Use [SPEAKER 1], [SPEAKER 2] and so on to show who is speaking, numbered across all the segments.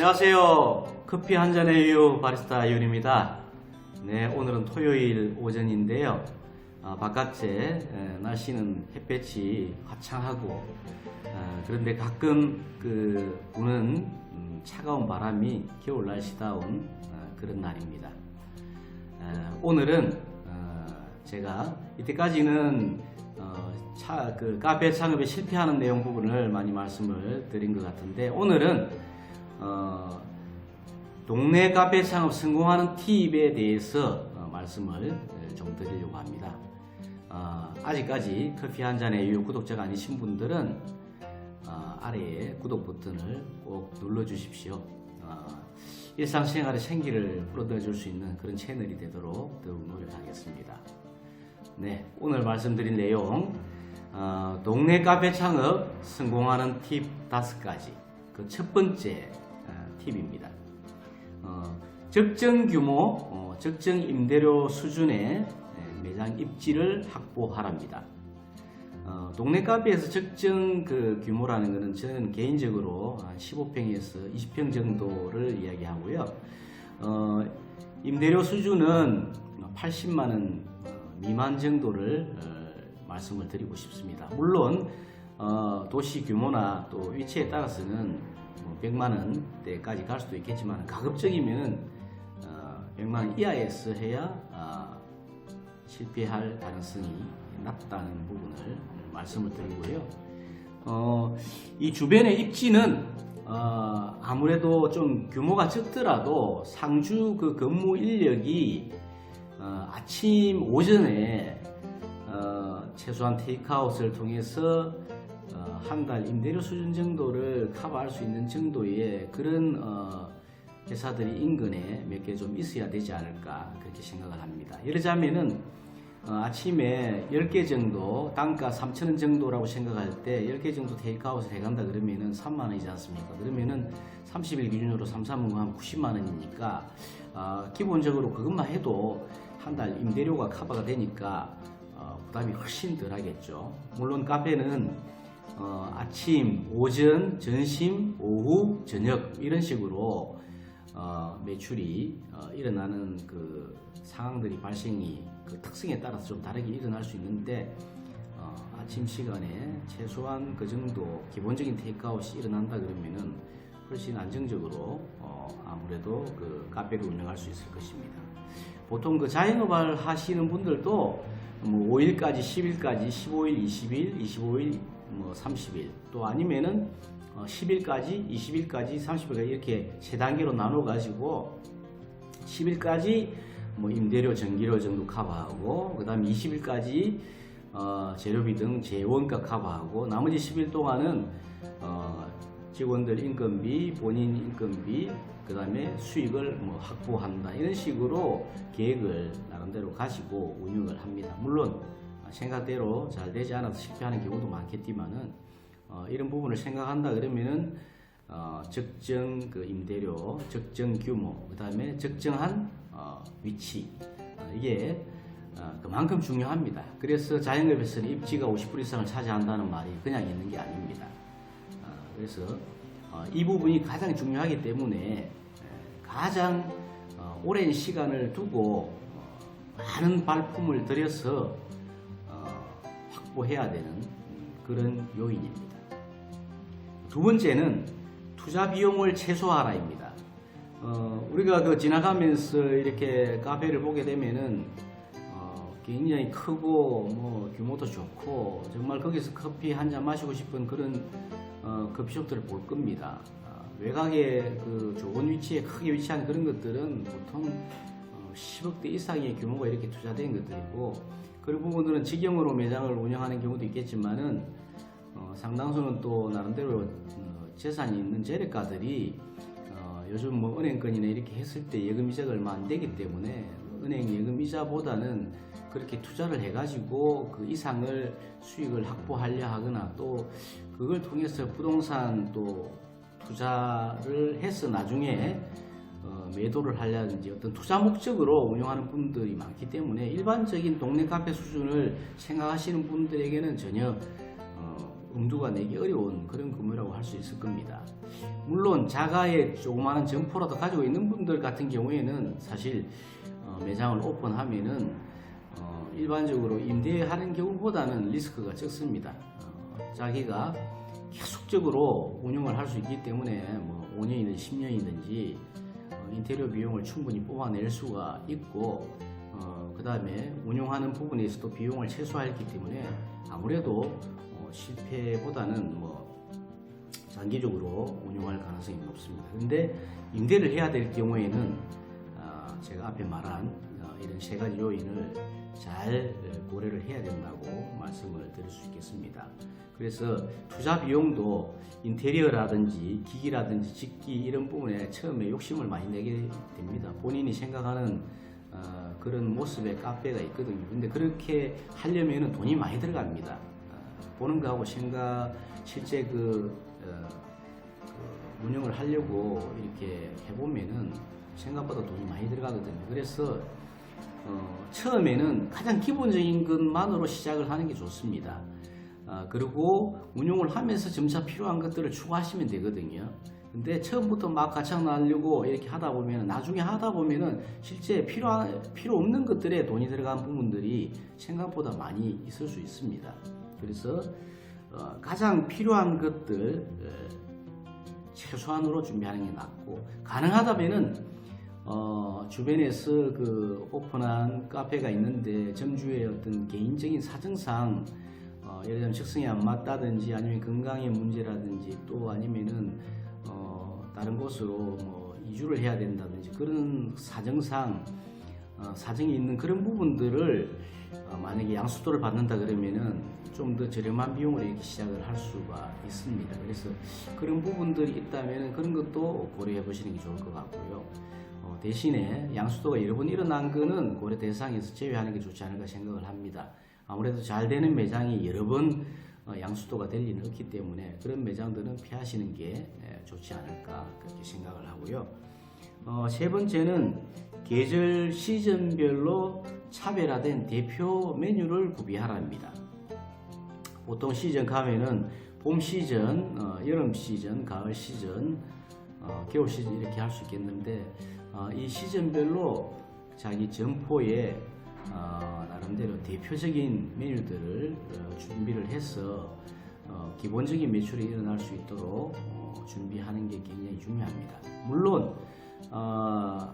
[SPEAKER 1] 안녕하세요. 커피 한 잔의 이유 바리스타 이윤입니다. 네, 오늘은 토요일 오전인데요. 바깥에 날씨는 햇볕이 화창하고 그런데 가끔 부는 차가운 바람이 겨울 날씨다운 그런 날입니다. 오늘은 제가 이때까지는 카페 창업에 실패하는 내용 부분을 많이 말씀을 드린 것 같은데, 오늘은 동네 카페 창업 성공하는 팁에 대해서 말씀을 좀 드리려고 합니다. 아직까지 커피 한 잔의 이유 구독자가 아니신 분들은 아래에 구독 버튼을 꼭 눌러 주십시오. 일상생활의 생기를 불어넣어 줄 수 있는 그런 채널이 되도록 더욱 노력하겠습니다. 네, 오늘 말씀드릴 내용, 동네 카페 창업 성공하는 팁 5가지. 그 첫 번째 팁입니다. 적정 규모, 적정 임대료 수준의 매장 입지를 확보하랍니다. 동네 카페에서 적정 규모라는 것은 저는 개인적으로 한 15평에서 20평 정도를 이야기하고요. 임대료 수준은 80만 원 미만 정도를 말씀을 드리고 싶습니다. 물론 도시 규모나 또 위치에 따라서는 100만 원대까지 갈 수도 있겠지만, 가급적이면 100만 원 이하에서 해야 실패할 가능성이 낮다는 부분을 말씀을 드리고요. 이 주변의 입지는 아무래도 좀 규모가 적더라도 상주 근무 인력이 아침 오전에 최소한 테이크아웃을 통해서 한 달 임대료 수준 정도를 커버할 수 있는 정도의 그런 회사들이 인근에 몇 개 좀 있어야 되지 않을까, 그렇게 생각을 합니다. 예를 들자면은 아침에 10개 정도, 단가 3,000원 정도라고 생각할 때 10개 정도 테이크아웃을 해간다 그러면은 3만 원이지 않습니까? 그러면은 30일 기준으로 3, 3은 한 90만 원이니까 기본적으로 그것만 해도 한 달 임대료가 커버가 되니까 부담이 훨씬 덜 하겠죠. 물론 카페는 아침, 오전, 점심, 오후, 저녁 이런 식으로 매출이 일어나는 그 상황들이 발생이 그 특성에 따라서 좀 다르게 일어날 수 있는데, 아침 시간에 최소한 그 정도 기본적인 테이크아웃이 일어난다 그러면은 훨씬 안정적으로 아무래도 그 카페를 운영할 수 있을 것입니다. 보통 그 자영업을 하시는 분들도 5일까지, 10일까지, 15일, 20일, 25일, 30일, 또 아니면은 10일까지, 20일까지, 30일까지 이렇게 세 단계로 나눠 가지고 10일까지 임대료, 전기료 정도 커버하고, 그 다음에 20일까지 재료비 등 재원가 커버하고, 나머지 10일 동안은 직원들 인건비, 본인 인건비, 그 다음에 수익을 확보한다, 이런 식으로 계획을 나름대로 가지고 운영을 합니다. 물론 생각대로 잘 되지 않아서 실패하는 경우도 많겠지만은 이런 부분을 생각한다 그러면은 적정 임대료, 적정 규모, 그 다음에 적정한 위치, 이게 그만큼 중요합니다. 그래서 자영업에서는 입지가 50% 이상을 차지한다는 말이 그냥 있는 게 아닙니다. 그래서 이 부분이 가장 중요하기 때문에 가장 오랜 시간을 두고 많은 발품을 들여서 확보해야 되는 그런 요인입니다. 두 번째는 투자 비용을 최소화하라입니다. 우리가 지나가면서 이렇게 카페를 보게 되면은 굉장히 크고 규모도 좋고 정말 거기서 커피 한 잔 마시고 싶은 그런 커피숍들을 볼 겁니다. 외곽에 좋은 위치에 크게 위치한 그런 것들은 보통 10억대 이상의 규모가 이렇게 투자된 것들이고, 그런 부분들은 직영으로 매장을 운영하는 경우도 있겠지만은 상당수는 또 나름대로 재산이 있는 재력가들이 요즘 은행권이나 이렇게 했을 때 예금이자가 얼마 안 되기 때문에 은행 예금이자보다는 그렇게 투자를 해가지고 그 이상을 수익을 확보하려 하거나, 또 그걸 통해서 부동산 또 투자를 해서 나중에 매도를 하려든지 어떤 투자 목적으로 운영하는 분들이 많기 때문에 일반적인 동네 카페 수준을 생각하시는 분들에게는 전혀 엄두가 내기 어려운 그런 규모라고 할 수 있을 겁니다. 물론 자가의 조그마한 점포라도 가지고 있는 분들 같은 경우에는 사실 매장을 오픈하면은 일반적으로 임대하는 경우보다는 리스크가 적습니다. 자기가 계속적으로 운영을 할 수 있기 때문에 뭐 5년이든 10년이든지 인테리어 비용을 충분히 뽑아낼 수가 있고 그 다음에 운영하는 부분에 있어도 비용을 최소화했기 때문에 아무래도 실패보다는 뭐 장기적으로 운영할 가능성이 높습니다. 그런데 임대를 해야 될 경우에는 제가 앞에 말한 이런 세 가지 요인을 잘 고려를 해야 된다고 말씀을 드릴 수 있겠습니다. 그래서 투자 비용도 인테리어라든지 기기라든지 짓기 이런 부분에 처음에 욕심을 많이 내게 됩니다. 본인이 생각하는 그런 모습의 카페가 있거든요. 근데 그렇게 하려면 돈이 많이 들어갑니다. 보는 거하고 실제 운영을 하려고 이렇게 해보면은 생각보다 돈이 많이 들어가거든요. 그래서 처음에는 가장 기본적인 것만으로 시작을 하는 게 좋습니다. 그리고 운용을 하면서 점차 필요한 것들을 추가하시면 되거든요. 근데 처음부터 막 가창 나려고 이렇게 하다 보면 나중에 하다 보면은 실제 필요 없는 것들에 돈이 들어간 부분들이 생각보다 많이 있을 수 있습니다. 그래서 가장 필요한 것들 최소한으로 준비하는 게 낫고, 가능하다면은 주변에서 오픈한 카페가 있는데 점주의 어떤 개인적인 사정상 예를 들면 적성이 안 맞다든지 아니면 건강의 문제라든지 또 아니면은 다른 곳으로 뭐 이주를 해야 된다든지 그런 사정상 사정이 있는 그런 부분들을 만약에 양수도를 받는다 그러면은 좀 더 저렴한 비용으로 이렇게 시작을 할 수가 있습니다. 그래서 그런 부분들이 있다면 그런 것도 고려해 보시는 게 좋을 것 같고요. 대신에 양수도가 여러 번 일어난 거는 고려 대상에서 제외하는 게 좋지 않을까 생각을 합니다. 아무래도 잘 되는 매장이 여러 번 양수도가 될 리는 없기 때문에 그런 매장들은 피하시는 게 좋지 않을까 그렇게 생각을 하고요. 세 번째는 계절 시즌별로 차별화된 대표 메뉴를 구비하라입니다. 보통 시즌 가면은 봄 시즌, 여름 시즌, 가을 시즌, 겨울 시즌 이렇게 할 수 있겠는데 이 시즌별로 자기 점포에 나름대로 대표적인 메뉴들을 준비를 해서 기본적인 매출이 일어날 수 있도록 준비하는 게 굉장히 중요합니다. 물론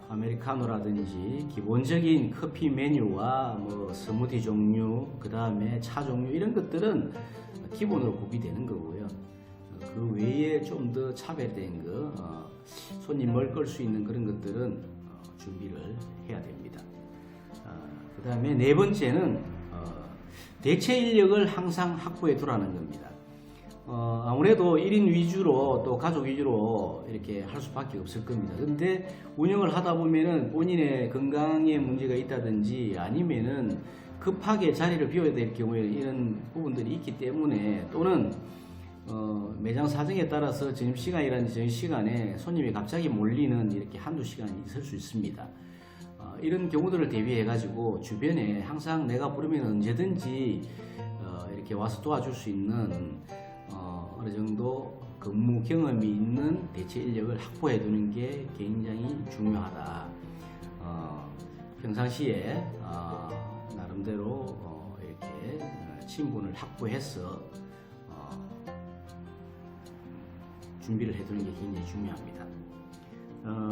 [SPEAKER 1] 아메리카노라든지 기본적인 커피 메뉴와 뭐 스무디 종류, 그 다음에 차 종류 이런 것들은 기본으로 구비되는 거고요. 그 외에 좀 더 차별된 거, 손님을 끌 수 있는 그런 것들은 준비를 해야 됩니다. 그 다음에 네 번째는 대체 인력을 항상 확보해 두라는 겁니다. 아무래도 1인 위주로 또 가족 위주로 이렇게 할 수밖에 없을 겁니다. 근데 운영을 하다 보면은 본인의 건강에 문제가 있다든지 아니면은 급하게 자리를 비워야 될 경우에 이런 부분들이 있기 때문에 또는 매장 사정에 따라서 점심시간이라든지 점심시간에 손님이 갑자기 몰리는 이렇게 한두 시간이 있을 수 있습니다. 이런 경우들을 대비해 가지고 주변에 항상 내가 부르면 언제든지 이렇게 와서 도와줄 수 있는 어느 정도 근무 경험이 있는 대체 인력을 확보해 두는 게 굉장히 중요하다. 평상시에 나름대로 이렇게 친분을 확보해서 준비를 해 두는 게 굉장히 중요합니다.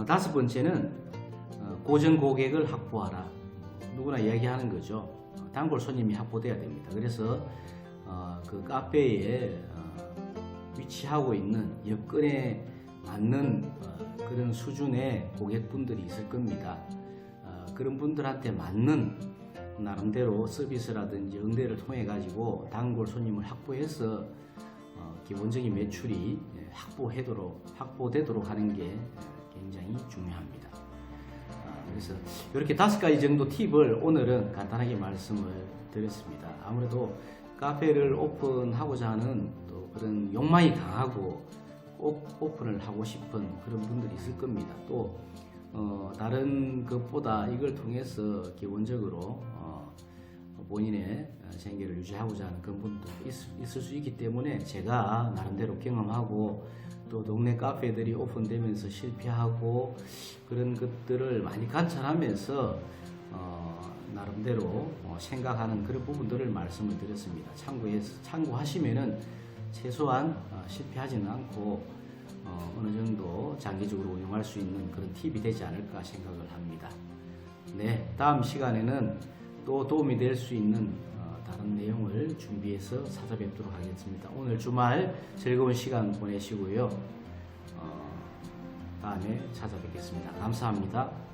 [SPEAKER 1] 다섯 번째는 고정 고객을 확보하라. 누구나 이야기하는 거죠. 단골 손님이 확보돼야 됩니다. 그래서 그 카페에 위치하고 있는 여건에 맞는 그런 수준의 고객분들이 있을 겁니다. 그런 분들한테 맞는 나름대로 서비스라든지 응대를 통해 가지고 단골 손님을 확보해서 기본적인 매출이 확보되도록 하는 게 굉장히 중요합니다. 그래서 이렇게 5가지 정도 팁을 오늘은 간단하게 말씀을 드렸습니다. 아무래도 카페를 오픈하고자 하는 또 그런 욕망이 강하고 꼭 오픈을 하고 싶은 그런 분들이 있을 겁니다. 또 다른 것보다 이걸 통해서 기본적으로 본인의 생계를 유지하고자 하는 그런 분도 있을 수 있기 때문에 제가 나름대로 경험하고 또 동네 카페들이 오픈되면서 실패하고 그런 것들을 많이 관찰하면서 나름대로 생각하는 그런 부분들을 말씀을 드렸습니다. 참고하시면은 최소한 실패하지는 않고 어느 정도 장기적으로 운영할 수 있는 그런 팁이 되지 않을까 생각을 합니다. 네, 다음 시간에는 또 도움이 될 수 있는 다른 내용을 준비해서 찾아뵙도록 하겠습니다. 오늘 주말 즐거운 시간 보내시고요. 다음에 찾아뵙겠습니다. 감사합니다.